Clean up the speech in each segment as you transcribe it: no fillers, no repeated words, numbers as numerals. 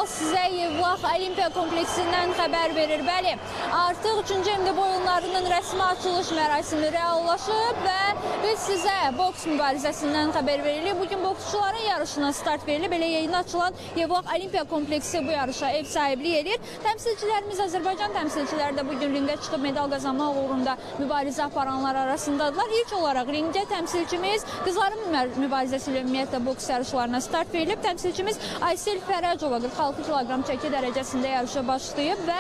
sizə Yevlax Olimpiya kompleksindən xəbər verir. Bəli, artıq 3-cü MDB oyunlarının rəsmi açılış mərasimi reallaşıb və biz sizə boks mübarizəsindən xəbər veririk. Bugün boksçuların yarışına start verilib. Belə yeni açılan Yevlax Olimpiya kompleksi bu yarışa ev sahibliyi edir. Təmsilçilərimiz Azərbaycan təmsilçiləri də bugün ringə çıxıb medal qazanmaq uğrunda mübarizə aparanlar arasındadılar. İlk olaraq ringə təmsilçimiz qızların mübarizəsi ilə ümumiyyətlə boks yarışlarına start verilib. Təmsilçimiz Aysel Fərəcova 46 kiloqram çəki dərəcəsində yarışa başlayıb və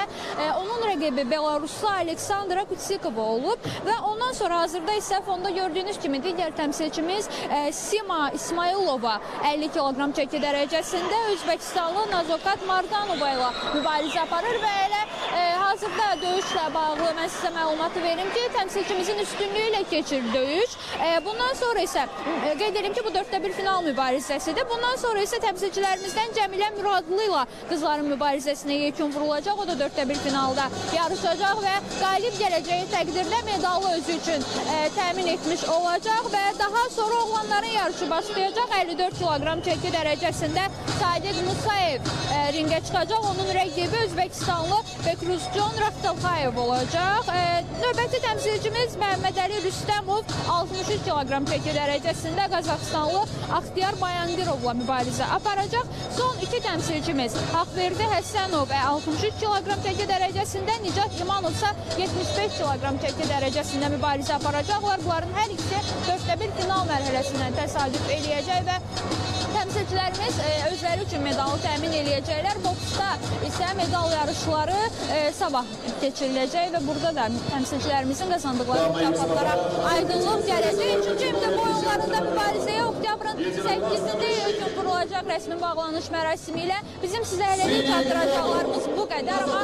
onun rəqibi Belaruslu Aleksandra Kutsikova olub və ondan sonra hazırda isə fonda gördüyünüz kimi digər təmsilçimiz Sima İsmailova 50 kiloqram çəki dərəcəsində Özbəkistanlı Nazokat Mardanova ilə mübarizə aparır və elə hazırda döyüşlə bağlı mən sizə məlumatı verim ki, təmsilçimizin üstünlüyü ilə keçir döyüş. Bundan sonra isə qeyd edim ki, bu 4-1 final mübarizəsidir. Bundan sonra isə təmsilçilərimizdən Cəmilə Müradlı ilə qızların mübarizəsinə yekun vurulacaq. O da 4-1 finalda yarışacaq və qalib gələcəyi təqdirdə medalı özü üçün təmin etmiş olacaq və daha sonra oğlanların yarışı başlayacaq. 54 kiloqram çəki dərəcəsində Sadiq Musayev ringə çıxacaq. Onun rəqibi Özbəkistanlı Bekruzcan Raftalxayev olacaq. Növbəti təmsilçimiz Məhəmməd Əli Rüstəmov 63 kiloqram çəki dərəcəsində Qazaxstanlı Axtiyar Bayandirovla mübarizə aparacaq. Son iki təmsilçimiz Haqverdi Həsənov 63 kiloqram çəki dərəcəsində, Nicat İmanovsa 75 kiloqram çəki dərəcəsində mübarizə aparacaqlar. Bunların hər ikisi 4-1 final mərhələsindən təsadüf eləyəcək və təmsilçilərimiz özləri üçün medalı təmin eləyəcəklər. Boksda isə medal yarışları sabah keçiriləcək və burada da təmsilçilərimizin qazandıqları mükafatlara aydınlıq gələcək. 3-cü MDB oyunlarında mübarizəyə oktyabrın 8-də yekun vurulacaq rəsmi bağlanış mərasimi ilə. Bizim sizə hələlik çatdıracaqlarımız bu qədər, amma